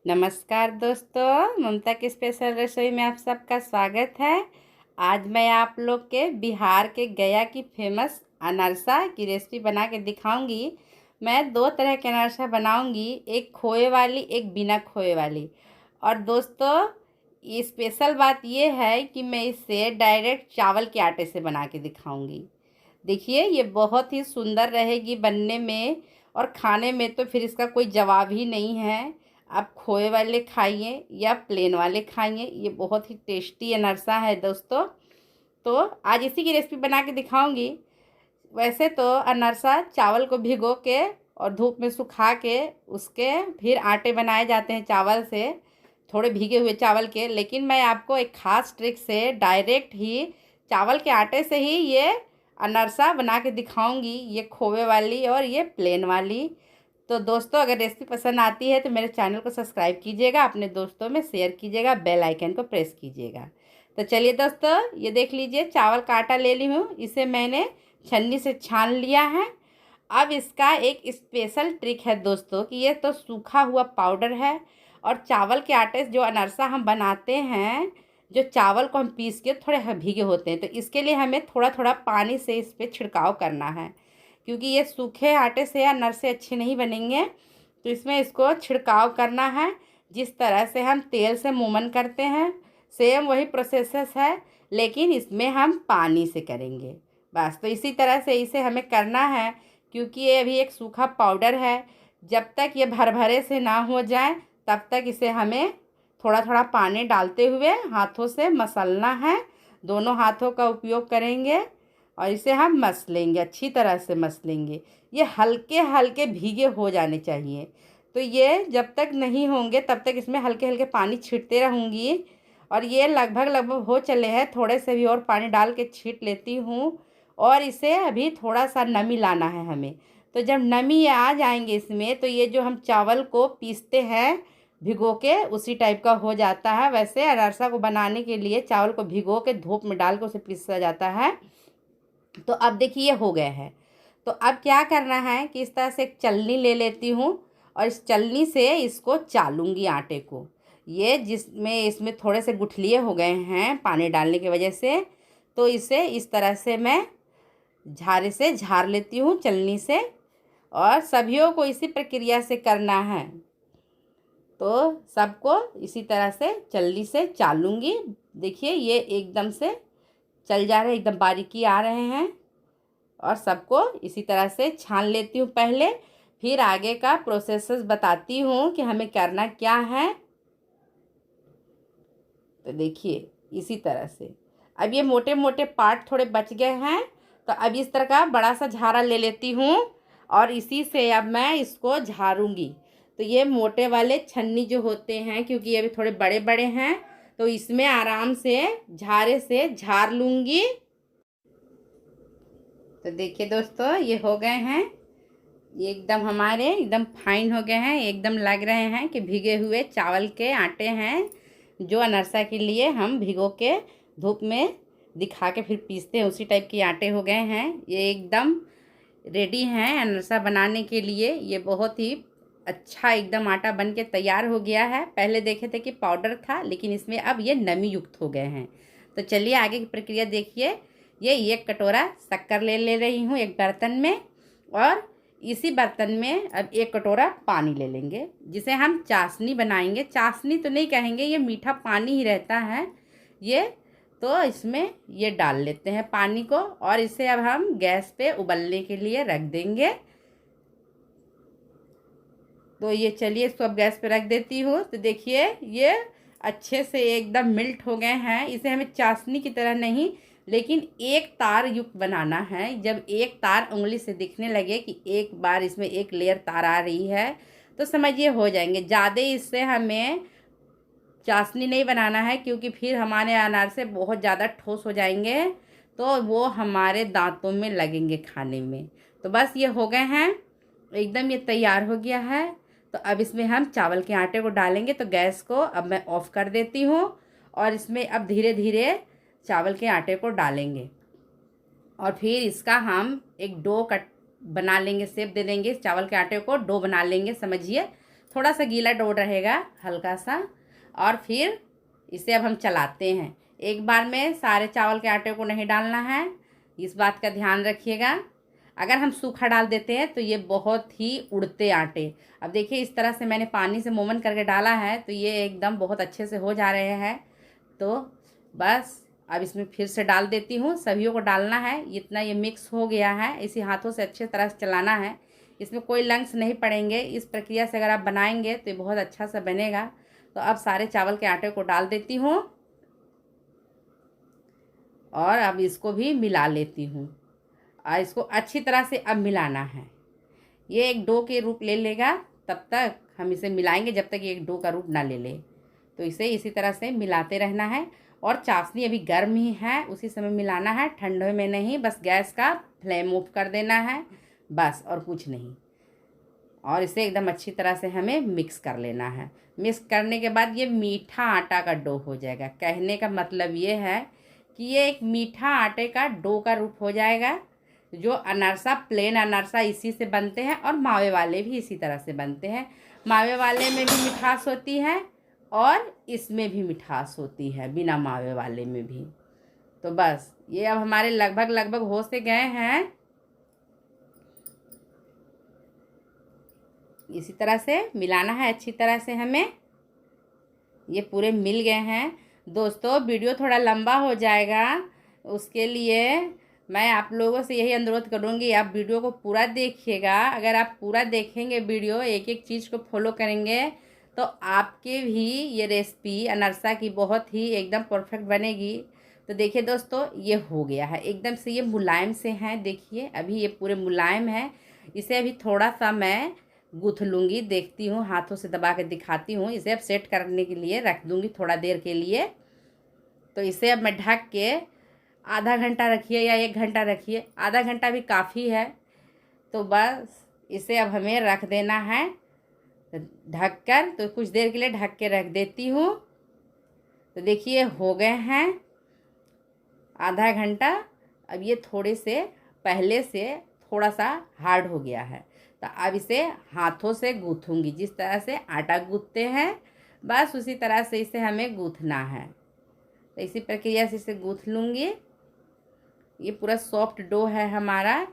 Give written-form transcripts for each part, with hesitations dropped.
नमस्कार दोस्तों, ममता की स्पेशल रसोई में आप सबका स्वागत है। आज मैं आप लोग के बिहार के गया की फेमस अनरसा की रेसिपी बना के दिखाऊंगी। मैं दो तरह के अनरसा बनाऊंगी, एक खोए वाली, एक बिना खोए वाली। और दोस्तों, ये स्पेशल बात ये है कि मैं इसे डायरेक्ट चावल के आटे से बना के दिखाऊंगी। देखिए, ये बहुत ही सुंदर रहेगी बनने में, और खाने में तो फिर इसका कोई जवाब ही नहीं है। आप खोए वाले खाइए या प्लेन वाले खाइए, ये बहुत ही टेस्टी अनरसा है दोस्तों। तो आज इसी की रेसिपी बना के दिखाऊंगी। वैसे तो अनरसा चावल को भिगो के और धूप में सुखा के उसके फिर आटे बनाए जाते हैं चावल से, थोड़े भीगे हुए चावल के। लेकिन मैं आपको एक ख़ास ट्रिक से डायरेक्ट ही चावल के आटे से ही ये अनरसा बना के दिखाऊंगी, ये खोए वाली और ये प्लेन वाली। तो दोस्तों, अगर रेसिपी पसंद आती है तो मेरे चैनल को सब्सक्राइब कीजिएगा, अपने दोस्तों में शेयर कीजिएगा, बेल आइकन को प्रेस कीजिएगा। तो चलिए दोस्तों, ये देख लीजिए, चावल का आटा ले ली हूँ, इसे मैंने छन्नी से छान लिया है। अब इसका एक स्पेशल ट्रिक है दोस्तों कि ये तो सूखा हुआ पाउडर है, और चावल के आटे से जो अनरसा हम बनाते हैं, जो चावल को हम पीस के थोड़े भीगे होते हैं, तो इसके लिए हमें थोड़ा थोड़ा पानी से इस पर छिड़काव करना है, क्योंकि ये सूखे आटे से या अनरसे अच्छे नहीं बनेंगे। तो इसमें इसको छिड़काव करना है, जिस तरह से हम तेल से मुमन करते हैं, सेम वही प्रोसेस है, लेकिन इसमें हम पानी से करेंगे बस। तो इसी तरह से इसे हमें करना है, क्योंकि ये अभी एक सूखा पाउडर है। जब तक ये भरभरे से ना हो जाए तब तक इसे हमें थोड़ा थोड़ा पानी डालते हुए हाथों से मसलना है। दोनों हाथों का उपयोग करेंगे और इसे हम मस लेंगे, अच्छी तरह से मस लेंगे। ये हल्के हल्के भीगे हो जाने चाहिए। तो ये जब तक नहीं होंगे तब तक इसमें हल्के हल्के पानी छींटते रहूँगी। और ये लगभग लगभग हो चले हैं, थोड़े से भी और पानी डाल के छींट लेती हूँ। और इसे अभी थोड़ा सा नमी लाना है हमें। तो जब नमी आ जाएंगे इसमें, तो ये जो हम चावल को पीसते हैं भिगो के, उसी टाइप का हो जाता है। वैसे अनरसा को बनाने के लिए चावल को भिगो के धूप में डाल के उसे पीसा जाता है। तो अब देखिए हो गए हैं। तो अब क्या करना है कि इस तरह से एक चलनी ले लेती हूँ, और इस चलनी से इसको चालूँगी आटे को। ये इसमें थोड़े से गुठलिए हो गए हैं पानी डालने की वजह से, तो इसे इस तरह से मैं झारे से झार लेती हूँ चलनी से। और सभियों को इसी प्रक्रिया से करना है। तो सबको इसी तरह से चलनी से चालूँगी। देखिए, ये एकदम से चल जा रहे हैं, एकदम बारीकी आ रहे हैं। और सबको इसी तरह से छान लेती हूँ पहले, फिर आगे का प्रोसेस बताती हूँ कि हमें करना क्या है। तो देखिए, इसी तरह से अब ये मोटे मोटे पार्ट थोड़े बच गए हैं। तो अब इस तरह का बड़ा सा झारा ले लेती हूँ, और इसी से अब मैं इसको झारूँगी। तो ये मोटे वाले छन्नी जो होते हैं, क्योंकि ये भी थोड़े बड़े बड़े हैं, तो इसमें आराम से झारे से झार लूँगी। तो देखिए दोस्तों, ये हो गए हैं, ये एकदम हमारे एकदम फाइन हो गए हैं। एकदम लग रहे हैं कि भीगे हुए चावल के आटे हैं, जो अनरसा के लिए हम भिगो के धूप में दिखा के फिर पीसते हैं, उसी टाइप के आटे हो गए हैं। ये एकदम रेडी हैं अनरसा बनाने के लिए। ये बहुत ही अच्छा एकदम आटा बन के तैयार हो गया है। पहले देखे थे कि पाउडर था, लेकिन इसमें अब ये नमी युक्त हो गए हैं। तो चलिए आगे की प्रक्रिया देखिए। ये 1 कटोरा शक्कर ले रही हूँ एक बर्तन में, और इसी बर्तन में अब 1 कटोरा पानी ले लेंगे, जिसे हम चाशनी बनाएंगे। चाशनी तो नहीं कहेंगे, ये मीठा पानी ही रहता है ये। तो इसमें ये डाल लेते हैं पानी को, और इसे अब हम गैस पे उबलने के लिए रख देंगे। तो ये चलिए, इसको अब गैस पे रख देती हूँ। तो देखिए, ये अच्छे से एकदम मिल्ट हो गए हैं। इसे हमें चाशनी की तरह नहीं, लेकिन एक तार युक्त बनाना है। जब एक तार उंगली से दिखने लगे कि एक बार इसमें एक लेयर तार आ रही है, तो समझिए हो जाएंगे। ज़्यादा इससे हमें चाशनी नहीं बनाना है, क्योंकि फिर हमारे अनार से बहुत ज़्यादा ठोस हो जाएंगे, तो वो हमारे दांतों में लगेंगे खाने में। तो बस ये हो गए हैं, एकदम ये तैयार हो गया है। तो अब इसमें हम चावल के आटे को डालेंगे। तो गैस को अब मैं ऑफ़ कर देती हूँ, और इसमें अब धीरे धीरे चावल के आटे को डालेंगे, और फिर इसका हम एक डो कट बना लेंगे, शेप दे देंगे। चावल के आटे को डो बना लेंगे, समझिए थोड़ा सा गीला डो रहेगा हल्का सा। और फिर इसे अब हम चलाते हैं। एक बार में सारे चावल के आटे को नहीं डालना है, इस बात का ध्यान रखिएगा। अगर हम सूखा डाल देते हैं तो ये बहुत ही उड़ते आटे। अब देखिए इस तरह से मैंने पानी से मोमन करके डाला है तो ये एकदम बहुत अच्छे से हो जा रहे हैं। तो बस अब इसमें फिर से डाल देती हूँ। सभी को डालना है, इतना ये मिक्स हो गया है। इसी हाथों से अच्छे तरह से चलाना है, इसमें कोई लंग्स नहीं पड़ेंगे। इस प्रक्रिया से अगर आप बनाएंगे तो ये बहुत अच्छा सा बनेगा। तो अब सारे चावल के आटे को डाल देती हूँ और अब इसको भी मिला लेती हूँ। और इसको अच्छी तरह से अब मिलाना है। ये एक डो के रूप ले लेगा, तब तक हम इसे मिलाएंगे जब तक ये एक डो का रूप ना ले ले। तो इसे इसी तरह से मिलाते रहना है। और चाशनी अभी गर्म ही है, उसी समय मिलाना है, ठंडे में नहीं। बस गैस का फ्लेम ऑफ कर देना है, बस और कुछ नहीं। और इसे एकदम अच्छी तरह से हमें मिक्स कर लेना है। मिक्स करने के बाद ये मीठा आटा का डो हो जाएगा। कहने का मतलब ये है कि ये एक मीठा आटे का डो का रूप हो जाएगा। जो अनारसा, प्लेन अनारसा इसी से बनते हैं और मावे वाले भी इसी तरह से बनते हैं। मावे वाले में भी मिठास होती है और इसमें भी मिठास होती है, बिना मावे वाले में भी। तो बस ये अब हमारे लगभग लगभग हो से गए हैं। इसी तरह से मिलाना है अच्छी तरह से हमें। ये पूरे मिल गए हैं। दोस्तों वीडियो थोड़ा लंबा हो जाएगा, उसके लिए मैं आप लोगों से यही अनुरोध करूँगी, आप वीडियो को पूरा देखिएगा। अगर आप पूरा देखेंगे वीडियो, एक एक चीज़ को फॉलो करेंगे, तो आपके भी ये रेसिपी अनरसा की बहुत ही एकदम परफेक्ट बनेगी। तो देखिए दोस्तों, ये हो गया है एकदम से, ये मुलायम से हैं। देखिए अभी ये पूरे मुलायम है। इसे अभी थोड़ा सा मैं गूँथ लूँगी, देखती हूँ, हाथों से दबा के दिखाती हूँ। इसे अब सेट करने के लिए रख दूँगी थोड़ा देर के लिए। तो इसे अब मैं ढक के आधा घंटा रखिए या 1 घंटा रखिए, आधा घंटा भी काफ़ी है। तो बस इसे अब हमें रख देना है ढक कर। तो कुछ देर के लिए ढक के रख देती हूँ। तो देखिए हो गए हैं आधा घंटा। अब ये थोड़े से पहले से थोड़ा सा हार्ड हो गया है। तो अब इसे हाथों से गूँथूँगी, जिस तरह से आटा गूँथते हैं बस उसी तरह से इसे हमें गूँथना है। तो इसी प्रक्रिया से इसे गूँथ लूँगी। ये पूरा सॉफ्ट डो है हमारा।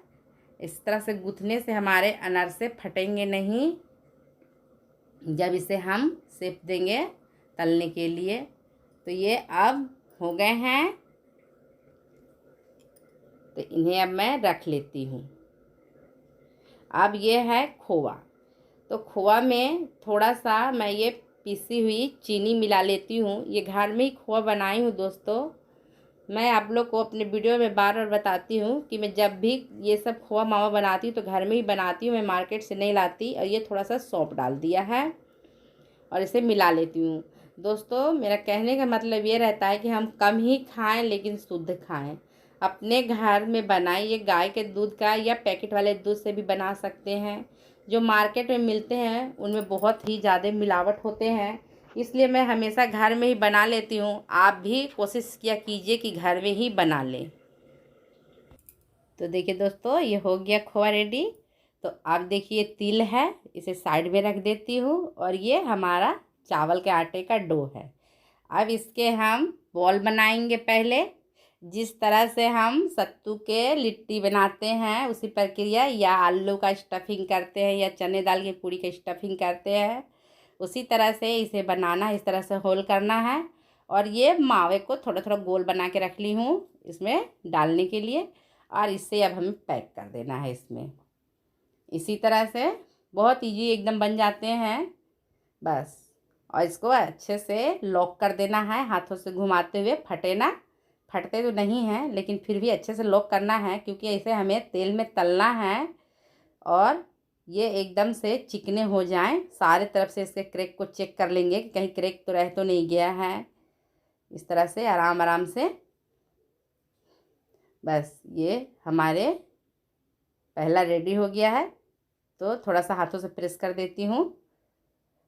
इस तरह से गूँथने से हमारे अनारसे फटेंगे नहीं जब इसे हम सेक देंगे तलने के लिए। तो ये अब हो गए हैं। तो इन्हें अब मैं रख लेती हूँ। अब ये है खोआ। तो खोआ में थोड़ा सा मैं ये पीसी हुई चीनी मिला लेती हूँ। ये घर में ही खोआ बनाई हूँ दोस्तों। मैं आप लोग को अपने वीडियो में बार बार बताती हूँ कि मैं जब भी ये सब खोआ मावा बनाती हूँ तो घर में ही बनाती हूँ, मैं मार्केट से नहीं लाती। और ये थोड़ा सा सौंफ डाल दिया है और इसे मिला लेती हूँ। दोस्तों मेरा कहने का मतलब ये रहता है कि हम कम ही खाएं लेकिन शुद्ध खाएं। अपने घर में बनाइए, गाय के दूध का या पैकेट वाले दूध से भी बना सकते हैं। जो मार्केट में मिलते हैं उनमें बहुत ही ज़्यादा मिलावट होते हैं, इसलिए मैं हमेशा घर में ही बना लेती हूँ। आप भी कोशिश किया कीजिए कि घर में ही बना लें। तो देखिए दोस्तों, ये हो गया खोआ रेडी। तो अब देखिए तिल है, इसे साइड में रख देती हूँ। और ये हमारा चावल के आटे का डो है। अब इसके हम बॉल बनाएंगे। पहले जिस तरह से हम सत्तू के लिट्टी बनाते हैं उसी प्रक्रिया, या आलू का स्टफिंग करते हैं या चने दाल की पूड़ी का स्टफिंग करते हैं, उसी तरह से इसे बनाना है। इस तरह से होल करना है। और ये मावे को थोड़ा थोड़ा गोल बना के रख ली हूँ इसमें डालने के लिए। और इससे अब हमें पैक कर देना है इसमें। इसी तरह से बहुत इजी एकदम बन जाते हैं बस। और इसको अच्छे से लॉक कर देना है, हाथों से घुमाते हुए, फटे ना। फटते तो नहीं हैं लेकिन फिर भी अच्छे से लॉक करना है, क्योंकि इसे हमें तेल में तलना है। और ये एकदम से चिकने हो जाएं। सारे तरफ से इसके क्रैक को चेक कर लेंगे कि कहीं क्रैक तो रह तो नहीं गया है। इस तरह से आराम आराम से बस ये हमारे पहला रेडी हो गया है। तो थोड़ा सा हाथों से प्रेस कर देती हूँ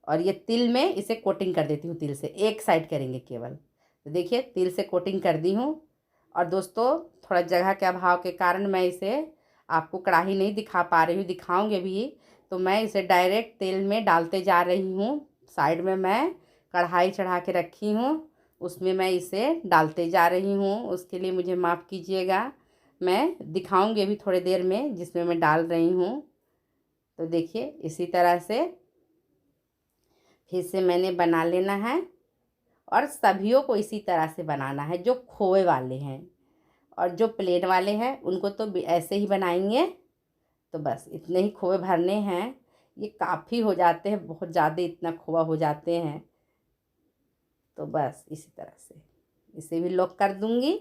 और ये तिल में इसे कोटिंग कर देती हूँ। तिल से एक साइड करेंगे केवल। तो देखिए तिल से कोटिंग कर दी हूँ। और दोस्तों थोड़ा जगह के अभाव के कारण मैं इसे आपको कढ़ाई नहीं दिखा पा रही हूँ, दिखाऊंगे भी। तो मैं इसे डायरेक्ट तेल में डालते जा रही हूँ। साइड में मैं कढ़ाई चढ़ा के रखी हूँ, उसमें मैं इसे डालते जा रही हूँ। उसके लिए मुझे माफ़ कीजिएगा, मैं दिखाऊंगी अभी थोड़ी देर में जिसमें मैं डाल रही हूँ। तो देखिए इसी तरह से फिर से मैंने बना लेना है और सभियों को इसी तरह से बनाना है। जो खोए वाले हैं और जो प्लेन वाले हैं उनको तो ऐसे ही बनाएंगे। तो बस इतने ही खोए भरने हैं, ये काफ़ी हो जाते हैं, बहुत ज़्यादा इतना खोआ हो जाते हैं। तो बस इसी तरह से इसे भी लॉक कर दूंगी।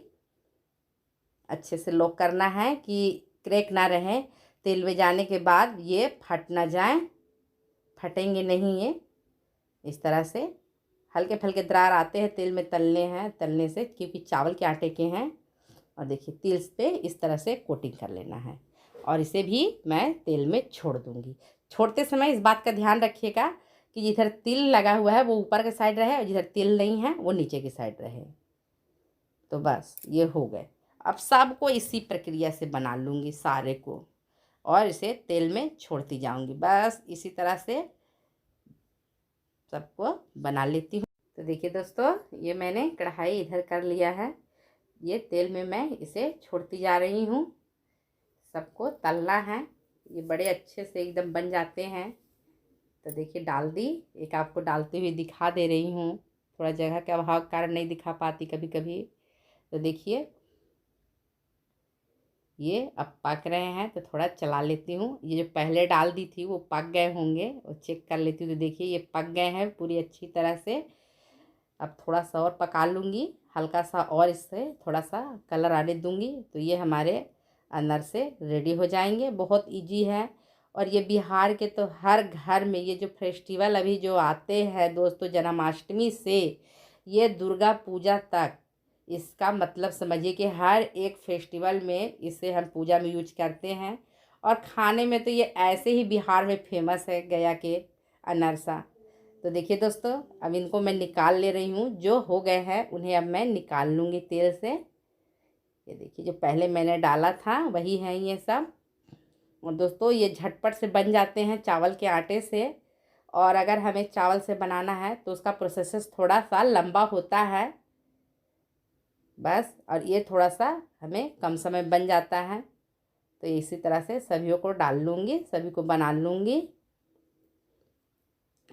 अच्छे से लॉक करना है कि क्रैक ना रहे, तेल में जाने के बाद ये फट ना जाए, फटेंगे नहीं ये। इस तरह से हल्के फुल्के दरार आते हैं तेल में तलने से, क्योंकि चावल के आटे के हैं। और देखिए तिल पे इस तरह से कोटिंग कर लेना है और इसे भी मैं तेल में छोड़ दूंगी। छोड़ते समय इस बात का ध्यान रखिएगा कि जिधर तिल लगा हुआ है वो ऊपर के साइड रहे और जिधर तिल नहीं है वो नीचे की साइड रहे। तो बस ये हो गए। अब सबको इसी प्रक्रिया से बना लूँगी सारे को और इसे तेल में छोड़ती जाऊँगी। बस इसी तरह से सबको बना लेती हूँ। तो देखिए दोस्तों, ये मैंने कढ़ाई इधर कर लिया है, ये तेल में मैं इसे छोड़ती जा रही हूँ। सबको तलना है, ये बड़े अच्छे से एकदम बन जाते हैं। तो देखिए डाल दी, एक आपको डालते हुए दिखा दे रही हूँ, थोड़ा जगह के अभाव के कारण नहीं दिखा पाती कभी कभी। तो देखिए ये अब पक रहे हैं, तो थोड़ा चला लेती हूँ। ये जो पहले डाल दी थी वो पक गए होंगे, और चेक कर लेती हूँ। तो देखिए ये पक गए हैं पूरी अच्छी तरह से। अब थोड़ा सा और पका लूँगी, हल्का सा और इससे थोड़ा सा कलर आने दूँगी, तो ये हमारे अंदर से रेडी हो जाएंगे। बहुत इजी है। और ये बिहार के तो हर घर में ये जो फेस्टिवल अभी जो आते हैं दोस्तों, जन्माष्टमी से ये दुर्गा पूजा तक, इसका मतलब समझिए कि हर एक फेस्टिवल में इसे हम पूजा में यूज करते हैं। और खाने में तो ये ऐसे ही बिहार में फेमस है, गया के अनरसा। तो देखिए दोस्तों, अब इनको मैं निकाल ले रही हूँ। जो हो गए हैं उन्हें अब मैं निकाल लूँगी तेल से। ये देखिए जो पहले मैंने डाला था वही है ये सब। और दोस्तों ये झटपट से बन जाते हैं चावल के आटे से। और अगर हमें चावल से बनाना है तो उसका प्रोसेस थोड़ा सा लंबा होता है बस। और ये थोड़ा सा हमें कम समय बन जाता है। तो इसी तरह से सभी को डाल लूँगी, सभी को बना लूँगी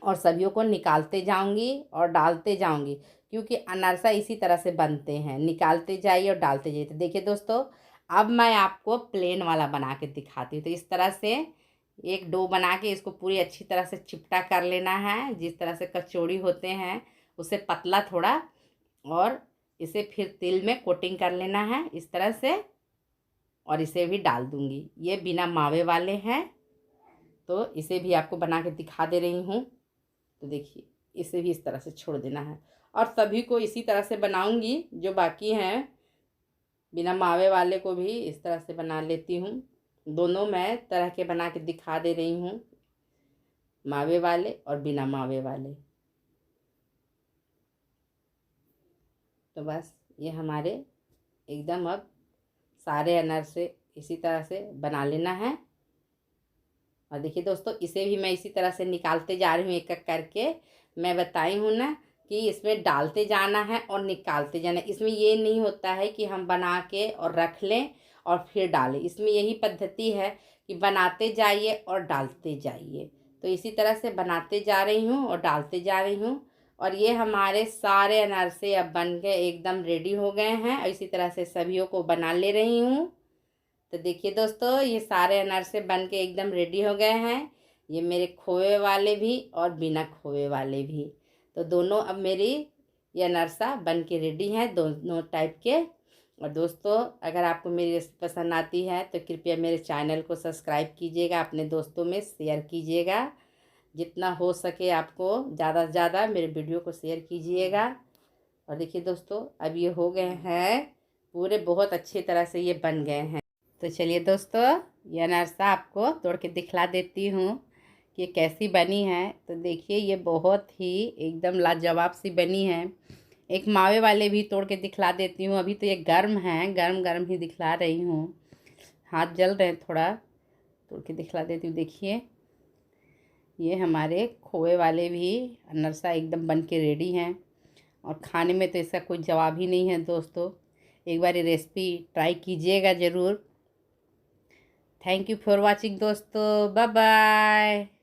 और सभी को निकालते जाऊंगी और डालते जाऊंगी, क्योंकि अनारसा इसी तरह से बनते हैं, निकालते जाइए और डालते जाइए। तो देखिए दोस्तों, अब मैं आपको प्लेन वाला बना के दिखाती हूँ। तो इस तरह से एक डो बना के इसको पूरी अच्छी तरह से चिपटा कर लेना है, जिस तरह से कचौड़ी होते हैं उससे पतला थोड़ा। और इसे फिर तिल में कोटिंग कर लेना है इस तरह से, और इसे भी डाल दूंगी। ये बिना मावे वाले हैं, तो इसे भी आपको बना के दिखा दे रही हूँ। तो देखिए इसे भी इस तरह से छोड़ देना है और सभी को इसी तरह से बनाऊंगी। जो बाकी हैं बिना मावे वाले को भी इस तरह से बना लेती हूँ। दोनों मैं तरह के बना के दिखा दे रही हूँ, मावे वाले और बिना मावे वाले। तो बस ये हमारे एकदम अब सारे अनार से इसी तरह से बना लेना है। और देखिए दोस्तों, इसे भी मैं इसी तरह से निकालते जा रही हूँ एक एक करके। मैं बताई हूँ ना कि इसमें डालते जाना है और निकालते जाना है। इसमें ये नहीं होता है कि हम बना के और रख लें और फिर डालें। इसमें यही पद्धति है कि बनाते जाइए और डालते जाइए। तो इसी तरह से बनाते जा रही हूँ और डालते जा रही हूँ। और ये हमारे सारे अनारसे अब बन के एकदम रेडी हो गए हैं। और इसी तरह से सभी को बना ले रही हूँ। तो देखिए दोस्तों, ये सारे अनारसे बन के एकदम रेडी हो गए हैं। ये मेरे खोए वाले भी और बिना खोए वाले भी। तो दोनों अब मेरी ये अनारसा बन के रेडी हैं, दोनों टाइप के। और दोस्तों, अगर आपको मेरी रेसिपी पसंद आती है तो कृपया मेरे चैनल को सब्सक्राइब कीजिएगा, अपने दोस्तों में शेयर कीजिएगा। जितना हो सके आपको ज़्यादा से ज़्यादा मेरे वीडियो को शेयर कीजिएगा। और देखिए दोस्तों, अब ये हो गए हैं पूरे, बहुत अच्छी तरह से ये बन गए हैं। तो चलिए दोस्तों, ये अनारसा आपको तोड़ के दिखला देती हूँ कि कैसी बनी है। तो देखिए ये बहुत ही एकदम लाजवाब सी बनी है। एक मावे वाले भी तोड़ के दिखला देती हूँ। अभी तो ये गर्म है, गर्म गर्म ही दिखला रही हूँ, हाथ जल रहे हैं थोड़ा। तोड़ के दिखला देती हूँ, देखिए ये हमारे खोए वाले भी अनरसा एकदम बन के रेडी हैं और खाने में तो इसका कोई जवाब ही नहीं है दोस्तों। एक बार ये रेसिपी ट्राई कीजिएगा ज़रूर। थैंक यू फॉर वॉचिंग दोस्तों, बाय बाय।